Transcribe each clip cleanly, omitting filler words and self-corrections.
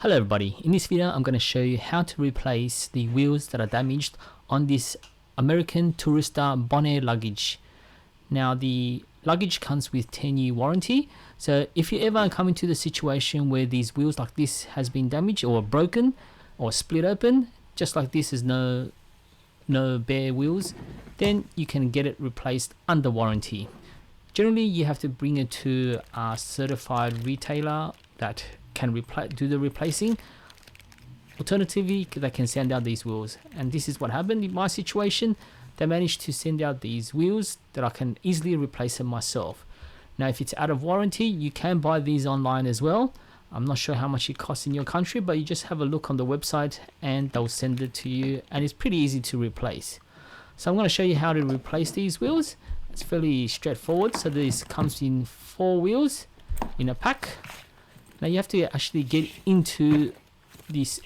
Hello everybody, in this video I'm going to show you how to replace the wheels that are damaged on this American Tourister Bonaire luggage. Now the luggage comes with 10-year warranty, so if you ever come into the situation where these wheels like this has been damaged or broken or split open, just like this is no bare wheels, then you can get it replaced under warranty. Generally you have to bring it to a certified retailer that can do the replacing. Alternatively, they can send out these wheels, and this is what happened in my situation. They managed to send out these wheels that I can easily replace them myself. Now if it's out of warranty, you can buy these online as well. I'm not sure how much it costs in your country, but you just have a look on the website and they'll send it to you, and it's pretty easy to replace. So I'm going to show you how to replace these wheels. It's fairly straightforward. So this comes in 4 wheels in a pack. Now you have to actually get into this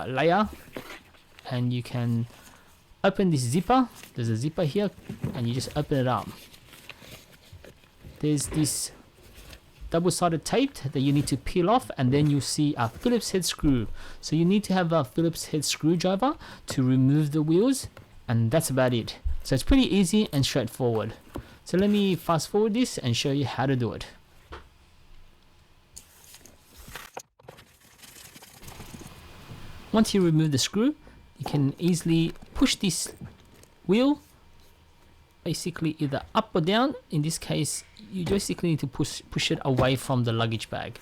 layer, and you can open this zipper. There's a zipper here, and you just open it up. There's this double-sided tape that you need to peel off, and then you see a Phillips head screw. So you need to have a Phillips head screwdriver to remove the wheels, and that's about it. So it's pretty easy and straightforward. So let me fast forward this and show you how to do it. Once you remove the screw, you can easily push this wheel basically either up or down. In this case, you basically need to push it away from the luggage bag.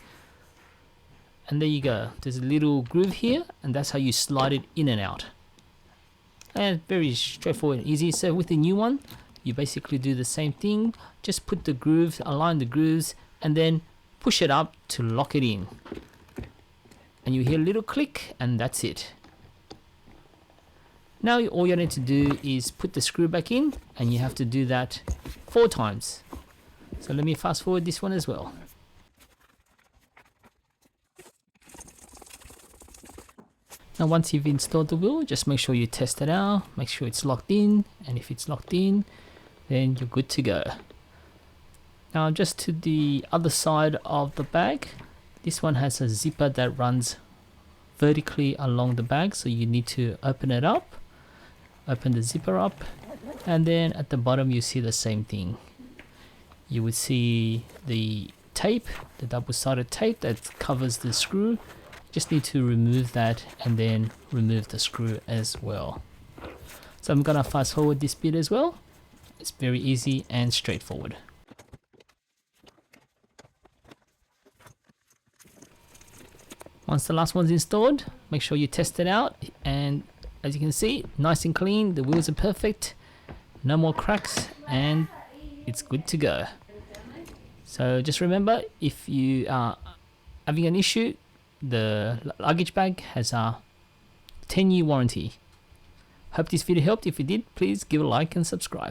And there you go. There's a little groove here, and that's how you slide it in and out. And very straightforward and easy. So with the new one, you basically do the same thing. Just put the grooves, align the grooves, and then push it up to lock it in. And you hear a little click, and that's it. Now all you need to do is put the screw back in, and you have to do that 4 times. So let me fast forward this one as well. Now once you've installed the wheel, just make sure you test it out, make sure it's locked in, and if it's locked in, then you're good to go. Now just to the other side of the bag, this one has a zipper that runs vertically along the bag, so you need to open it up, open the zipper up, and then at the bottom you see the same thing. You would see the tape, the double-sided tape that covers the screw. Just need to remove that and then remove the screw as well. So I'm gonna fast forward this bit as well. It's very easy and straightforward. Once the last one's installed, make sure you test it out, and as you can see, nice and clean, the wheels are perfect, no more cracks, and it's good to go. So just remember, if you are having an issue, the luggage bag has a 10-year warranty. Hope this video helped. If it did, please give a like and subscribe.